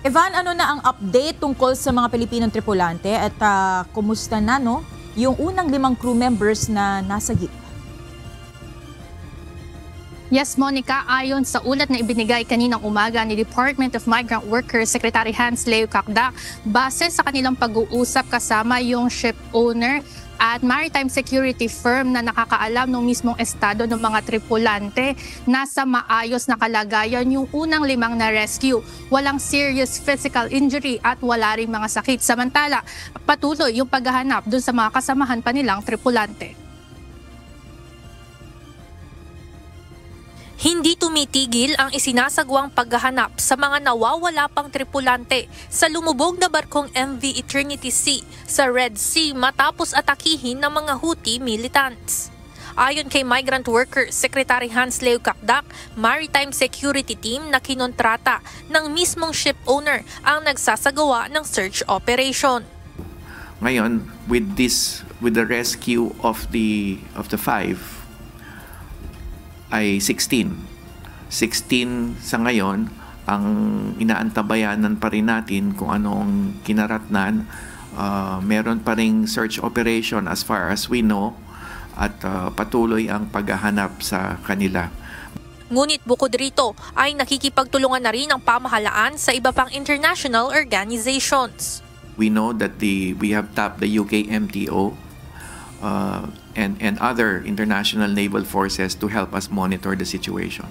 Evan, ano na ang update tungkol sa mga Pilipinong tripulante at kumusta na yung unang 5 crew members na nasa jeep? Yes, Monica, ayon sa ulat na ibinigay kaninang umaga ni Department of Migrant Workers Secretary Hans Leo Kakdak, base sa kanilang pag-uusap kasama yung ship owner at maritime security firm na nakakaalam ng mismong estado ng mga tripulante, nasa maayos na kalagayan yung unang 5 na rescue. Walang serious physical injury at wala ring mga sakit. Samantala, patuloy yung paghahanap dun sa mga kasamahan pa nilang tripulante. Hindi tumitigil ang isinasagawang paghahanap sa mga nawawala pang tripulante sa lumubog na barkong MV Eternity Sea sa Red Sea matapos atakihin ng mga Houthi militants. Ayon kay Migrant Workers Secretary Hans Leo Kakdak, maritime security team na kinontrata ng mismong ship owner ang nagsasagawa ng search operation. Ngayon, with the rescue of the 5 ay 16 sa ngayon. Ang inaantabayanan pa rin natin kung anong kinaratnan. Meron pa ring search operation as far as we know at patuloy ang paghahanap sa kanila. Ngunit bukod rito ay nakikipagtulungan na rin ang pamahalaan sa iba pang international organizations. We know that we have tapped the UK MTO and other international naval forces to help us monitor the situation.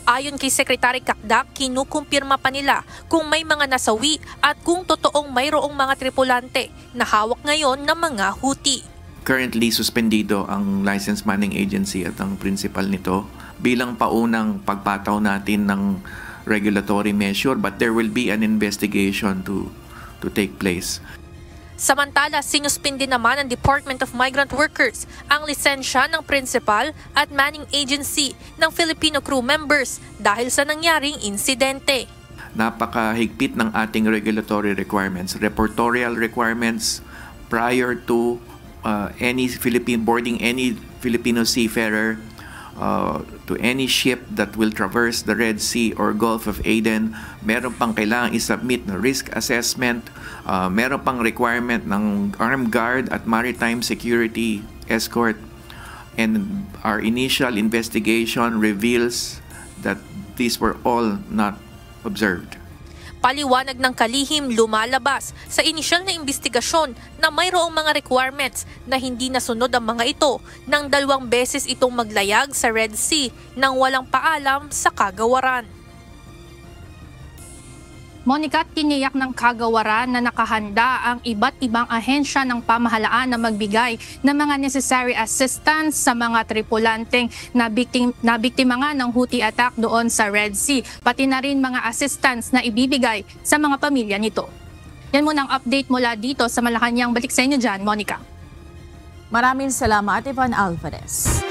Ayon kay Secretary Kakdak, kinukumpirma pa nila kung may mga nasawi at kung totoong mayroong mga tripulante na hawak ngayon ng mga Houthi. Currently, suspendido ang Licensed Manning Agency at ang principal nito bilang paunang pagpataw natin ng regulatory measure, but there will be an investigation to take place. Samantala, sinuspindi naman ng Department of Migrant Workers ang lisensya ng principal at manning agency ng Filipino crew members dahil sa nangyaring insidente. Napakahigpit ng ating regulatory requirements, reportorial requirements prior to boarding any Filipino seafarer to any ship that will traverse the Red Sea or Gulf of Aden. Meron pang kailangang isubmit na risk assessment, meron pang requirement ng armed guard at maritime security escort. And our initial investigation reveals that these were all not observed. Paliwanag ng kalihim, lumalabas sa inisyal na imbestigasyon na mayroong mga requirements na hindi nasunod ang mga ito nang 2 beses itong maglayag sa Red Sea nang walang paalam sa kagawaran. Monica, tiniyak ng kagawaran na nakahanda ang iba't ibang ahensya ng pamahalaan na magbigay ng mga necessary assistance sa mga tripulanteng na biktima nga ng Houthi attack doon sa Red Sea, pati na rin mga assistance na ibibigay sa mga pamilya nito. Yan muna ang update mula dito sa Malacanang. Balik sa inyo dyan, Monica. Maraming salamat, Ivan Alvarez.